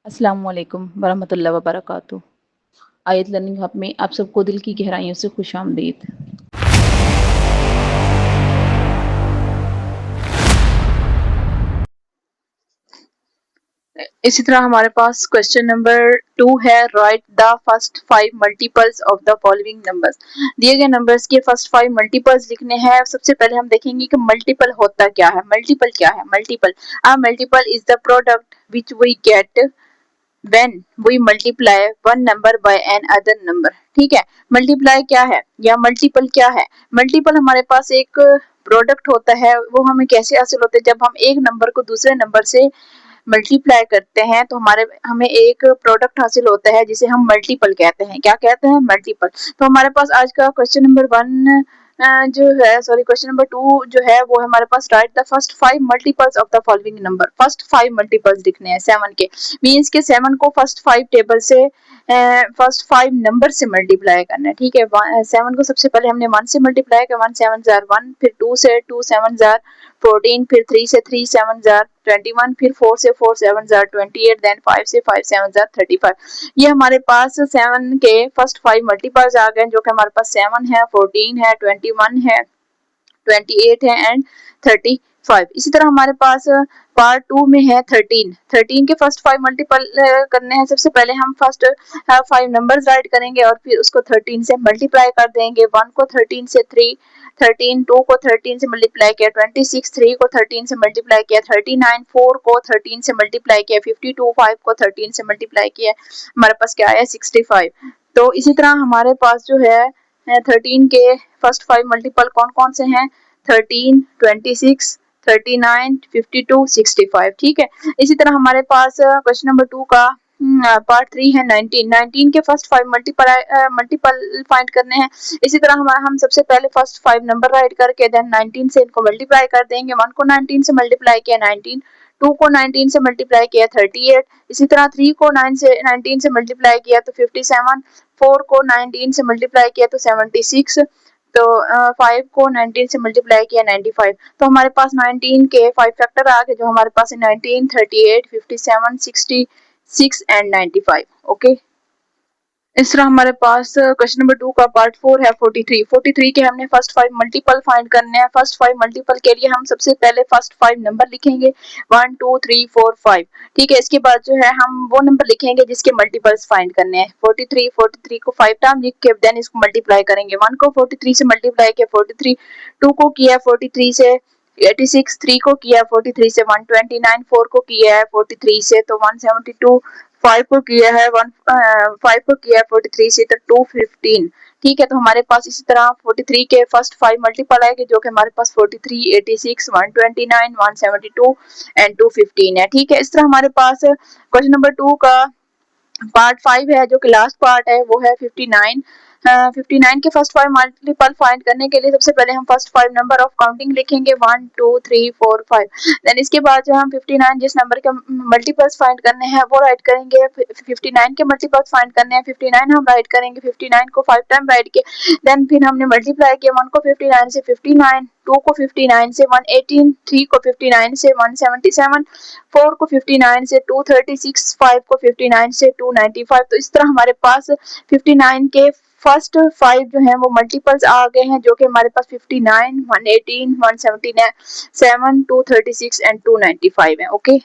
अस्सलामुअलैकुम वरहमतुल्लाहि वबरकातुहू। आयत लर्निंग हब में आप सबको दिल की गहराइयों से खुशामदीद। इसी तरह हमारे पास क्वेश्चन नंबर 2 है, right the first 5 multiples of the following numbers. दिए गए नंबर्स के फर्स्ट 5 मल्टीपल्स लिखने हैं। सबसे पहले हम देखेंगे कि मल्टीपल होता क्या है। मल्टीपल क्या है? Multiple is the product which we get when we multiply one number by an other number। ठीक है, मल्टीप्लाई क्या है या मल्टीपल क्या है? मल्टीपल हमारे पास एक प्रोडक्ट होता है। वो हमें कैसे हासिल होते हैं? जब हम एक नंबर को दूसरे नंबर से मल्टीप्लाई करते हैं तो हमें एक प्रोडक्ट हासिल होता है जिसे हम मल्टीपल कहते हैं। क्या कहते हैं? मल्टीपल। तो हमारे पास आज का क्वेश्चन नंबर 1 जो है, सॉरी, क्वेश्चन नंबर 2 जो है वो है हमारे पास, write the first 5 multiples of the following number. First 5 multiples लिखने हैं 7 के। मींस के 7 को फर्स्ट 5 टेबल से फर्स्ट 5 नंबर से मल्टीप्लाई करना है। ठीक है, 7 को सबसे पहले हमने 1 से मल्टीप्लाई किया, 1 7 जार 1, फिर 2 से 2 7 जार 14, फिर 3 से 3 7 जार 21, फिर 4 से 4 7 जार 28, देन 5 से 5 7 जार 35। ये हमारे पास 7 के फर्स्ट 5 मल्टीपल्स आ गए, जो कि हमारे पास 7 है, 14 है, 21 है, 28 है एंड 35। इसी तरह हमारे पास पार्ट 2 में है 13 के फर्स्ट 5 मल्टीपल करने हैं। सबसे पहले हम फर्स्ट 5 नंबर्स राइट करेंगे और फिर उसको 13 से मल्टीप्लाई कर देंगे। 1 को 13 से 3, 13, 2 को 13 से मल्टीप्लाई किया, 26, 3 को 13 से मल्टीप्लाई किया, 39, 4 को 13 से मल्टीप्लाई किया, 52, 5 को 13 से मल्टीप्लाई किया, हमारे पास क्या है? 65। तो इसी तरह हमारे पास जो है 13 के फर्स्ट 5 मल्टीपल कौन कौन से हैं? 13, 26, 39, 52, 65। ठीक है, इसी तरह हमारे पास क्वेश्चन नंबर 2 का पार्ट 3 है 19 के फर्स्ट 5 मल्टीपल फाइंड करने हैं। इसी तरह हम सबसे पहले फर्स्ट 5 नंबर राइट करके देन 19 से इनको मल्टीप्लाई कर देंगे। 1 को 19 से मल्टीप्लाई किया 19, 2 को 19 से मल्टीप्लाई किया 38, इसी तरह 3 को 19 से मल्टीप्लाई किया तो 57, 4 को 19 से मल्टीप्लाई किया तो 76, तो 5 को 19 से मल्टीप्लाई किया 95। तो हमारे पास 19 के 5 फैक्टर आ गए, जो हमारे पास है 19, 38, 57, 66 एंड 95। ओके, इस तरह हमारे पास क्वेश्चन नंबर 2 का पार्ट 4 है 43 के हमने फर्स्ट 5 मल्टीपल फाइंड करने हैं। फर्स्ट 5 मल्टीपल के लिए हम सबसे पहले फर्स्ट 5 नंबर लिखेंगे 1 2 3 4 5। ठीक है, इसके बाद जो है हम वो नंबर लिखेंगे जिसके मल्टीपल्स फाइंड करने हैं। 43 को 5 टाइम लिख के देन इसको मल्टीप्लाई करेंगे। 1 को 43 से मल्टीप्लाई किया 43, 2 को किया 43 से 86, 3 को किया 43 से 129, 4 को किया है 43 से तो 172, 5 को किया है 43 से तो 215। ठीक है, तो हमारे पास इसी तरह 43 के फर्स्ट 5 मल्टीपल आएंगे, जो कि हमारे पास 43, 86, 129, 172 एंड 215 है। ठीक है, इस तरह हमारे पास क्वेश्चन नंबर 2 का पार्ट 5 है, जो कि लास्ट पार्ट है, वो है 59। 59 के फर्स्ट 5 मल्टीपल फाइंड करने के लिए सबसे पहले हम फर्स्ट 5 नंबर ऑफ काउंटिंग लिखेंगे 1 2 3 4 5। देन इसके बाद जो हम 59 जिस नंबर के मल्टीपल्स फाइंड करने हैं वो राइट करेंगे। 59 के मल्टीपल्स फाइंड करने हैं, 59 हम राइट करेंगे। 59 को 5 टाइम राइट किया, देन फिर हमने मल्टीप्लाई किया। 1 को 59 से 59, 2 को 59 से 118, 3 को 59 से 177, 4 को 59 से 236, 5 को 59 से 295। तो इस तरह हमारे पास 59 के फर्स्ट 5 जो हैं वो मल्टीपल्स आ गए हैं, जो कि हमारे पास 59, 118, 177, 236 एंड 295 है। ओके।